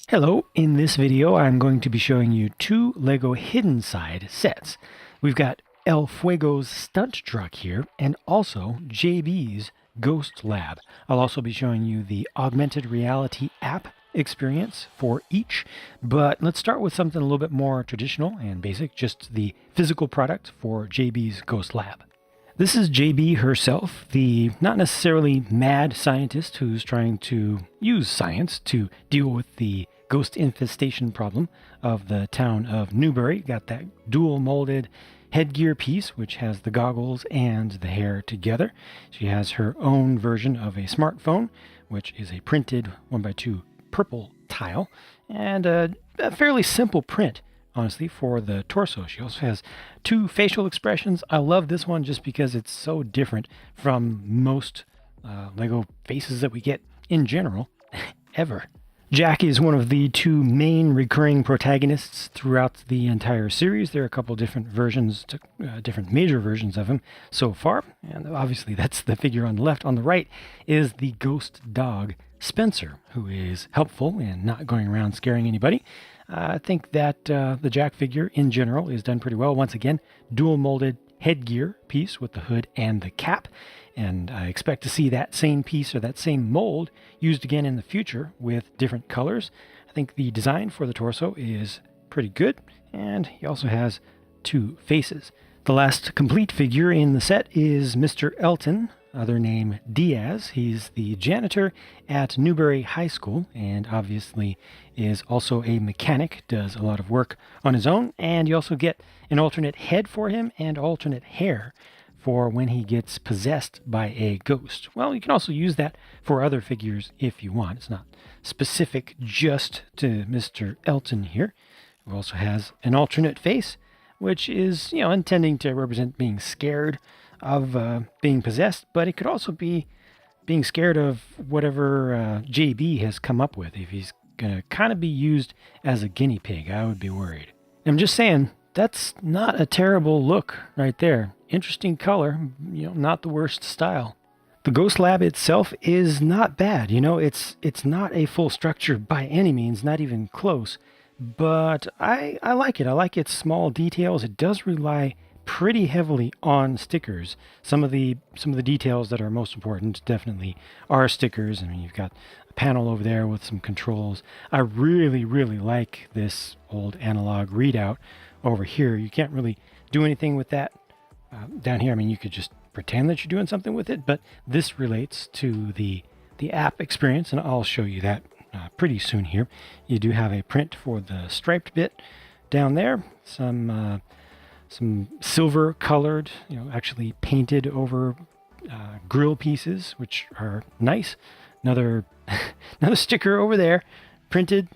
Hello, in this video I'm going to be showing you two LEGO Hidden Side sets. We've got El Fuego's Stunt truck here and also JB's Ghost Lab. I'll also be showing you the augmented reality app experience for each, but let's start with something a little bit more traditional and basic, just the physical product for JB's Ghost Lab. This is JB herself, the not necessarily mad scientist who's trying to use science to deal with the ghost infestation problem of the town of Newbury. Got that dual molded headgear piece, which has the goggles and the hair together. She has her own version of a smartphone, which is a printed 1x2 purple tile, and a fairly simple print, honestly, for the torso. She also has two facial expressions. I love this one just because it's so different from most LEGO faces that we get in general, ever. Jack is one of the two main recurring protagonists throughout the entire series. There are a couple different versions, different major versions of him so far, and obviously that's the figure on the left. On the right is the ghost dog, Spencer, who is helpful and not going around scaring anybody. I think that the Jack figure in general is done pretty well. Once again, dual molded headgear piece with the hood and the cap, and I expect to see that same piece or that same mold used again in the future with different colors. I think the design for the torso is pretty good, and he also has two faces. The last complete figure in the set is Mr. Elton, other name Diaz. He's the janitor at Newbury High School and obviously is also a mechanic, does a lot of work on his own, and you also get an alternate head for him and alternate hair for when he gets possessed by a ghost. Well, you can also use that for other figures if you want. It's not specific just to Mr. Elton here, who also has an alternate face, which is, intending to represent being scared of being possessed, but it could also be being scared of whatever JB has come up with. If he's going to kind of be used as a guinea pig, I would be worried. I'm just saying, that's not a terrible look right there. Interesting color, not the worst style. The Ghost Lab itself is not bad. It's not a full structure by any means, not even close, but I like it. I like its small details. It does rely pretty heavily on stickers. Some of the details that are most important definitely are stickers. I mean, you've got a panel over there with some controls. I really like this old analog readout over here. You can't really do anything with that down here. I mean, you could just pretend that you're doing something with it, but this relates to the app experience, and I'll show you that pretty soon here. You do have a print for the striped bit down there, some silver colored, actually painted over grill pieces, which are nice. Another sticker over there, printed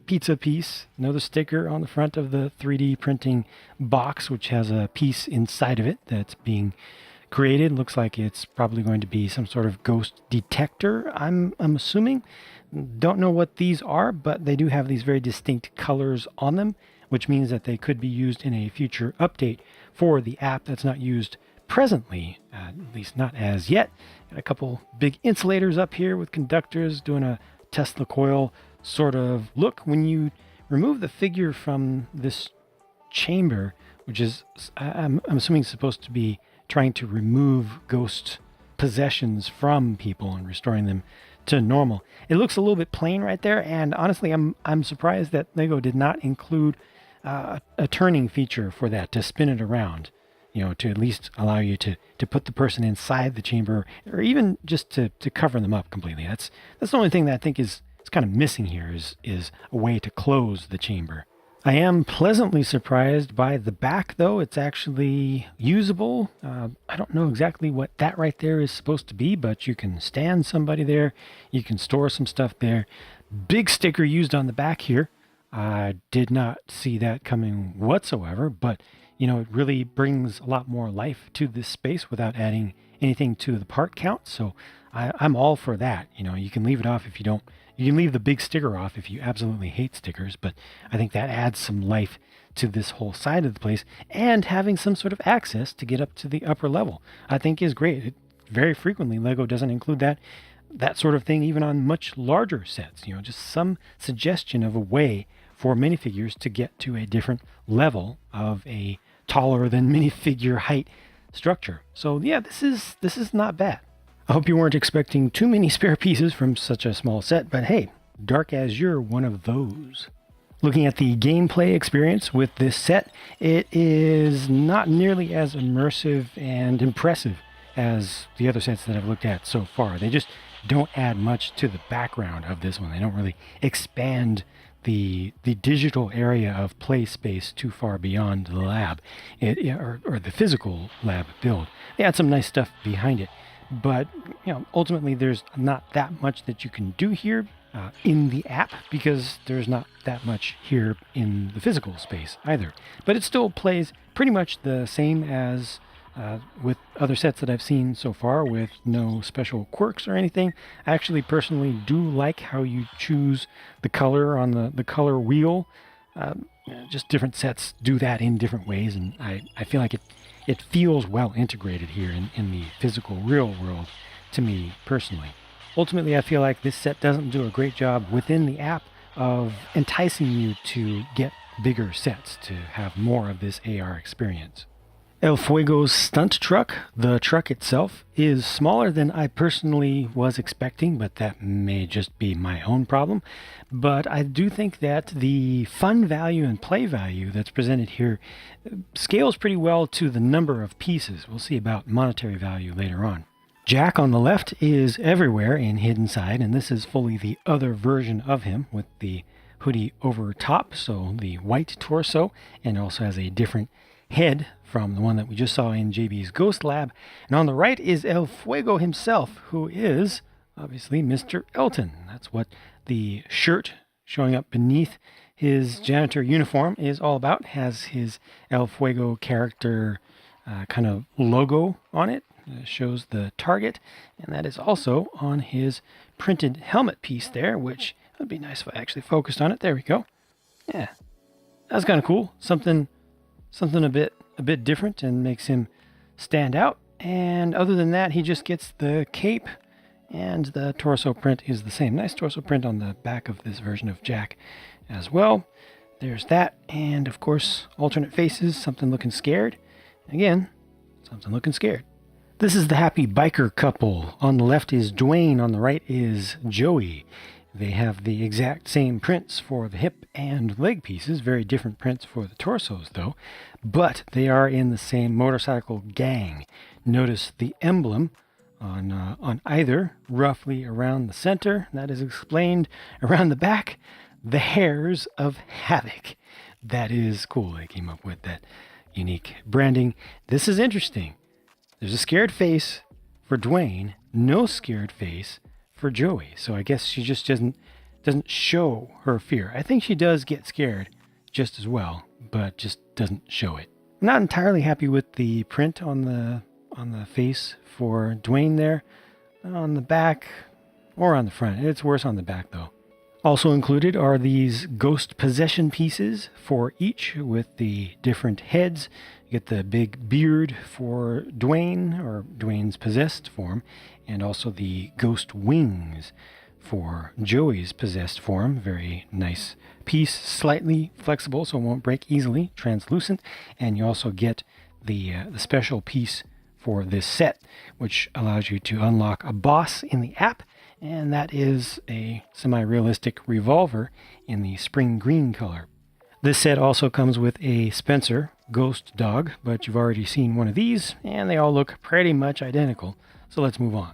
pizza piece. Another sticker on the front of the 3D printing box, which has a piece inside of it that's being created. Looks like it's probably going to be some sort of ghost detector, I'm assuming. Don't know what these are, but they do have these very distinct colors on them, which means that they could be used in a future update for the app that's not used presently, at least not as yet. Got a couple big insulators up here with conductors doing a Tesla coil sort of look. When you remove the figure from this chamber, which is, I'm assuming, supposed to be trying to remove ghost possessions from people and restoring them to normal, it looks a little bit plain right there. And honestly, I'm surprised that LEGO did not include a turning feature for that, to spin it around, to at least allow you to put the person inside the chamber, or even just to cover them up completely. That's the only thing that I think is kind of missing here is a way to close the chamber. I am pleasantly surprised by the back, though. It's actually usable. I don't know exactly what that right there is supposed to be, but you can stand somebody there. You can store some stuff there. Big sticker used on the back here. I did not see that coming whatsoever, but it really brings a lot more life to this space without adding anything to the part count. So I'm all for that. You can leave it off if you don't. You can leave the big sticker off if you absolutely hate stickers, but I think that adds some life to this whole side of the place, and having some sort of access to get up to the upper level, I think, is great. Very frequently, LEGO doesn't include that. that sort of thing even on much larger sets. Just some suggestion of a way for minifigures to get to a different level of a taller than minifigure height structure. So yeah, this is not bad. I hope you weren't expecting too many spare pieces from such a small set, but hey, Dark Azure, one of those. Looking at the gameplay experience with this set, it is not nearly as immersive and impressive as the other sets that I've looked at so far. They just don't add much to the background of this one. They don't really expand the digital area of play space too far beyond the lab, or the physical lab build. They add some nice stuff behind it, but ultimately there's not that much that you can do here in the app, because there's not that much here in the physical space either. But it still plays pretty much the same as with other sets that I've seen so far, with no special quirks or anything. I actually personally do like how you choose the color on the color wheel. Just different sets do that in different ways, and I feel like it feels well integrated here in the physical real world to me personally. Ultimately, I feel like this set doesn't do a great job within the app of enticing you to get bigger sets, to have more of this AR experience. El Fuego's stunt truck, the truck itself, is smaller than I personally was expecting, but that may just be my own problem. But I do think that the fun value and play value that's presented here scales pretty well to the number of pieces. We'll see about monetary value later on. Jack on the left is everywhere in Hidden Side, and this is fully the other version of him with the hoodie over top, so the white torso, and also has a different head from the one that we just saw in JB's Ghost Lab. And on the right is El Fuego himself, who is obviously Mr. Elton. That's what the shirt showing up beneath his janitor uniform is all about. Has his El Fuego character kind of logo on it. Shows the target, and that is also on his printed helmet piece there, which would be nice if I actually focused on it. There we go. Yeah, that's kind of cool. Something a bit different and makes him stand out. And other than that, he just gets the cape, and the torso print is the same. Nice torso print on the back of this version of Jack as well. There's that, and of course, alternate faces, something looking scared. Again, something looking scared. This is the happy biker couple. On the left is Dwayne, on the right is Joey. They have the exact same prints for the hip and leg pieces, very different prints for the torsos though, but they are in the same motorcycle gang. Notice the emblem on either, roughly around the center. That is explained around the back. The hairs of Havoc. That is cool. They came up with that unique branding. This is interesting. There's a scared face for Dwayne, no scared face for Joey. So I guess she just doesn't show her fear. I think she does get scared just as well, but just doesn't show it. I'm not entirely happy with the print on the face for Dwayne there, on the back or on the front. It's worse on the back though. Also included are these ghost possession pieces for each with the different heads. You get the big beard for Dwayne, or Dwayne's possessed form, and also the ghost wings for Joey's possessed form. Very nice piece, slightly flexible so it won't break easily, translucent. And you also get the special piece for this set, which allows you to unlock a boss in the app, and that is a semi-realistic revolver in the spring green color. This set also comes with a Spencer ghost dog, but you've already seen one of these, and they all look pretty much identical, so let's move on.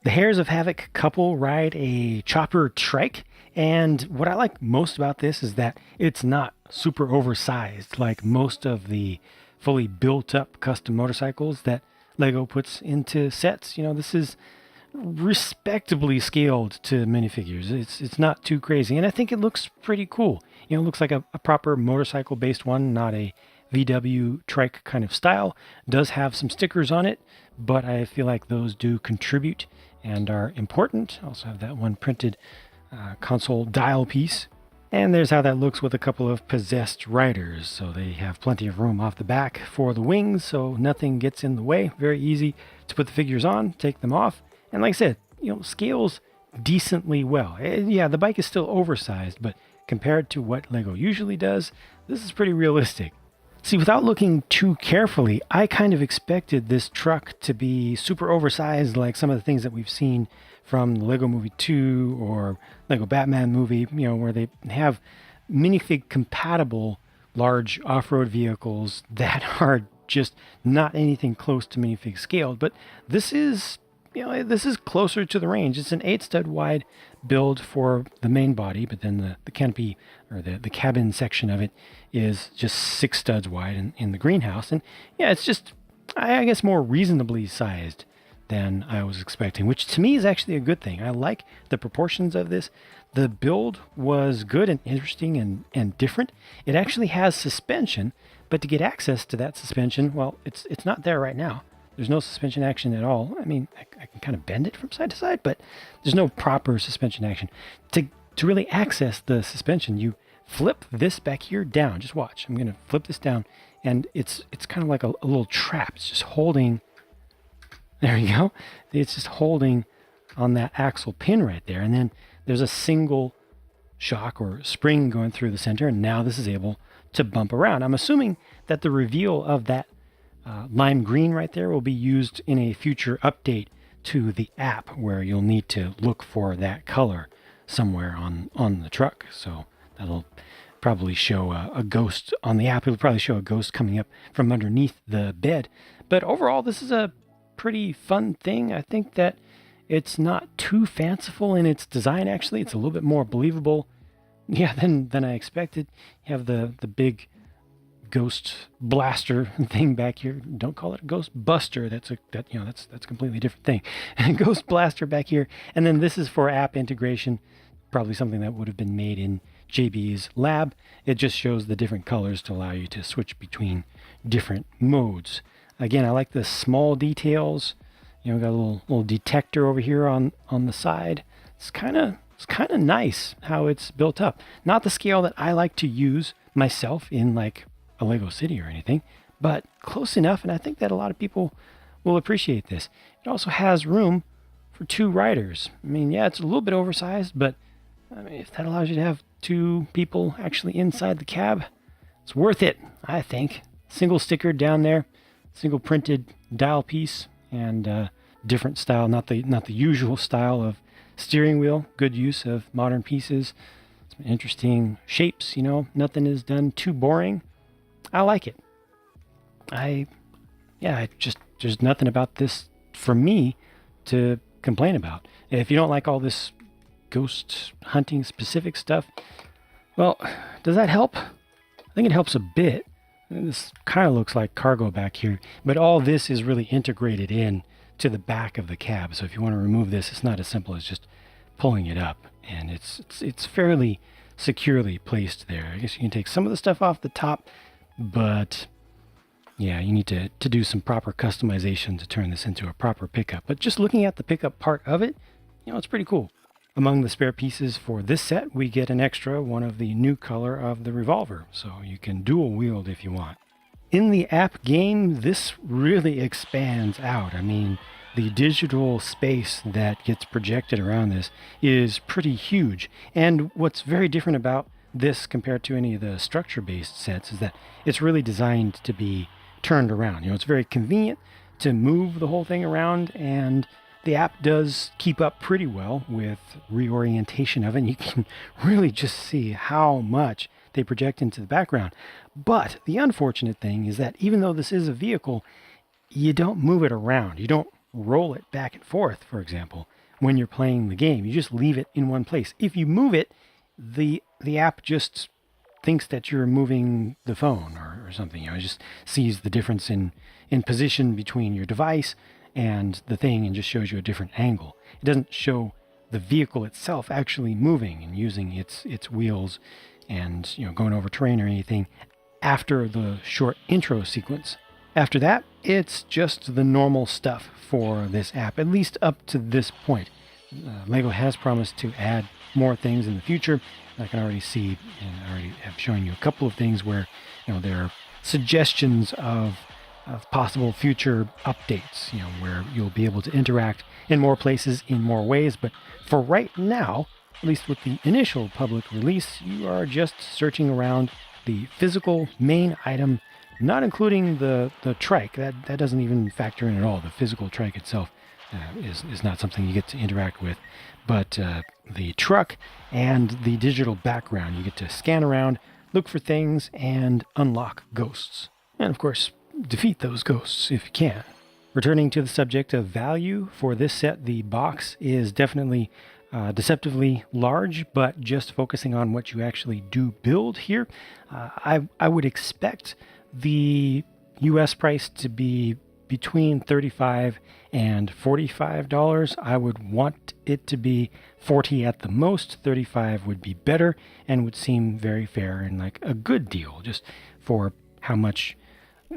The Hairs of Havoc couple ride a chopper trike, and what I like most about this is that it's not super oversized like most of the fully built up custom motorcycles that Lego puts into sets. This is respectably scaled to minifigures. It's not too crazy, and I think it looks pretty cool. It looks like a proper motorcycle based one, not a VW trike kind of style. Does have some stickers on it, but I feel like those do contribute and are important. Also have that one printed console dial piece. And there's how that looks with a couple of possessed riders. So they have plenty of room off the back for the wings, so nothing gets in the way. Very easy to put the figures on, take them off. And like I said, scales decently well. Yeah, the bike is still oversized, but compared to what Lego usually does, this is pretty realistic. See, without looking too carefully, I kind of expected this truck to be super oversized like some of the things that we've seen from the Lego Movie 2 or Lego Batman movie, where they have minifig compatible large off-road vehicles that are just not anything close to minifig scaled. But this is closer to the range. It's an 8-stud wide build for the main body, but then the canopy or the cabin section of it is just 6 studs wide in the greenhouse. And yeah, it's just, I guess, more reasonably sized than I was expecting, which to me is actually a good thing. I like the proportions of this. The build was good and interesting and different. It actually has suspension, but to get access to that suspension, well, it's not there right now. There's no suspension action at all. I mean, I can kind of bend it from side to side, but there's no proper suspension action. To really access the suspension, you flip this back here down. Just watch. I'm going to flip this down, and it's kind of like a little trap. It's just holding. There you go. It's just holding on that axle pin right there, and then there's a single shock or spring going through the center, and now this is able to bump around. I'm assuming that the reveal of that lime green right there will be used in a future update to the app, where you'll need to look for that color somewhere on the truck. So that'll probably show a ghost on the app. It'll probably show a ghost coming up from underneath the bed. But overall, this is a pretty fun thing. I think that it's not too fanciful in its design. Actually, it's a little bit more believable, than I expected. You have the big ghost blaster thing back here. Don't call it a ghost buster. That's a completely different thing. Ghost blaster back here, and then this is for app integration. Probably something that would have been made in JB's lab. It just shows the different colors to allow you to switch between different modes. Again, I like the small details. Got a little detector over here on the side. It's kind of nice how it's built up. Not the scale that I like to use myself in like a Lego City or anything, but close enough, and I think that a lot of people will appreciate this. It also has room for 2 riders. I mean, yeah, it's a little bit oversized, but I mean, if that allows you to have 2 people actually inside the cab, it's worth it, I think. Single sticker down there, single printed dial piece, and different style, not the usual style of steering wheel. Good use of modern pieces. Some interesting shapes, nothing is done too boring. I like it. There's nothing about this for me to complain about. If you don't like all this ghost hunting specific stuff, well, does that help? I think it helps a bit. This kind of looks like cargo back here, but all this is really integrated in to the back of the cab. So if you want to remove this, it's not as simple as just pulling it up, and it's fairly securely placed there. I guess you can take some of the stuff off the top, but yeah, you need to do some proper customization to turn this into a proper pickup. But just looking at the pickup part of it, it's pretty cool. Among the spare pieces for this set, we get an extra one of the new color of the revolver, so you can dual wield if you want. In the app game, this really expands out. I mean, the digital space that gets projected around this is pretty huge. And what's very different about this compared to any of the structure-based sets is that it's really designed to be turned around. It's very convenient to move the whole thing around, and the app does keep up pretty well with reorientation of it. You can really just see how much they project into the background. But the unfortunate thing is that even though this is a vehicle, you don't move it around. You don't roll it back and forth, for example, when you're playing the game. You just leave it in one place. If you move it, the app just thinks that you're moving the phone or something. It just sees the difference in position between your device and the thing and just shows you a different angle. It doesn't show the vehicle itself actually moving and using its wheels and going over terrain or anything after the short intro sequence. After that, it's just the normal stuff for this app, at least up to this point. Lego has promised to add more things in the future. I can already see, and I already have shown you a couple of things where there are suggestions of of possible future updates, where you'll be able to interact in more places in more ways. But for right now, at least with the initial public release, you are just searching around the physical main item, not including the trike. That doesn't even factor in at all. The physical trike itself is not something you get to interact with. But the truck and the digital background, you get to scan around, look for things, and unlock ghosts. And of course, defeat those ghosts if you can. Returning to the subject of value for this set, the box is definitely deceptively large, but just focusing on what you actually do build here, I would expect the US price to be between $35 and $45. I would want it to be $40 at the most. $35 would be better and would seem very fair and like a good deal just for how much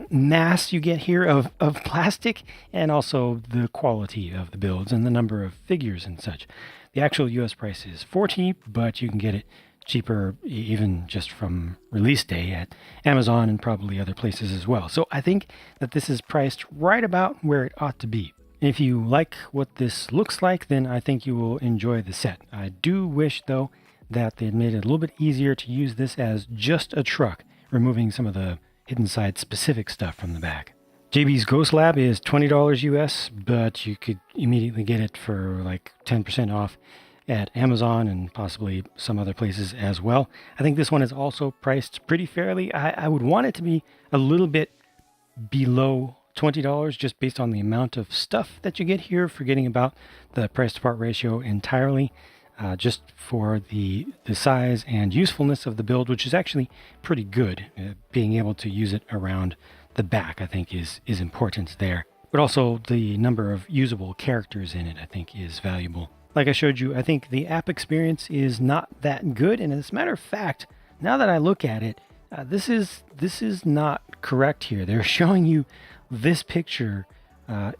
mass you get here of plastic, and also the quality of the builds and the number of figures and such. The actual US price is $40, but you can get it cheaper even just from release day at Amazon and probably other places as well. So I think that this is priced right about where it ought to be. If you like what this looks like, then I think you will enjoy the set. I do wish, though, that they had made it a little bit easier to use this as just a truck, removing some of the hidden side specific stuff from the back. JB's Ghost Lab is $20 US, but you could immediately get it for like 10% off at Amazon and possibly some other places as well. I think this one is also priced pretty fairly. I would want it to be a little bit below $20 just based on the amount of stuff that you get here, forgetting about the price to part ratio entirely. Just for the size and usefulness of the build, which is actually pretty good. Being able to use it around the back, I think, is important there. But also the number of usable characters in it, I think, is valuable. Like I showed you, I think the app experience is not that good. And as a matter of fact, now that I look at it, this is not correct here. They're showing you this picture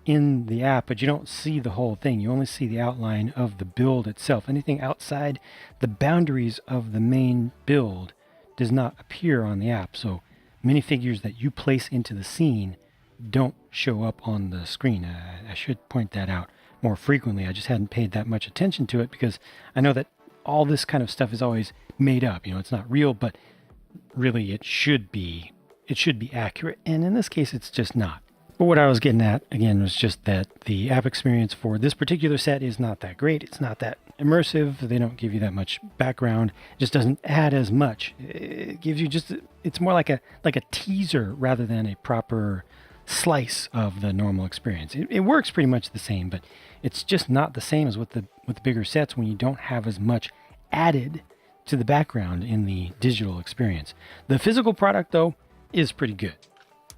in the app, but you don't see the whole thing. You only see the outline of the build itself. Anything outside the boundaries of the main build does not appear on the app. So minifigures that you place into the scene don't show up on the screen. I should point that out more frequently. I just hadn't paid that much attention to it because I know that all this kind of stuff is always made up. It's not real, but really it should be accurate. And in this case, it's just not. But what I was getting at, again, was just that the app experience for this particular set is not that great. It's not that immersive. They don't give you that much background. It just doesn't add as much. It gives you it's more like a teaser rather than a proper slice of the normal experience. It works pretty much the same, but it's just not the same as with the bigger sets when you don't have as much added to the background in the digital experience. The physical product, though, is pretty good.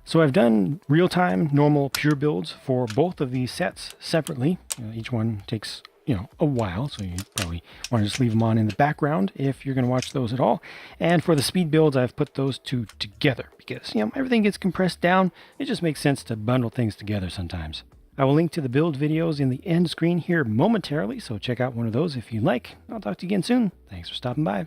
So I've done real-time, normal, pure builds for both of these sets separately. Each one takes, a while, so you probably want to just leave them on in the background if you're going to watch those at all. And for the speed builds, I've put those two together because, everything gets compressed down. It just makes sense to bundle things together sometimes. I will link to the build videos in the end screen here momentarily, so check out one of those if you like. I'll talk to you again soon. Thanks for stopping by.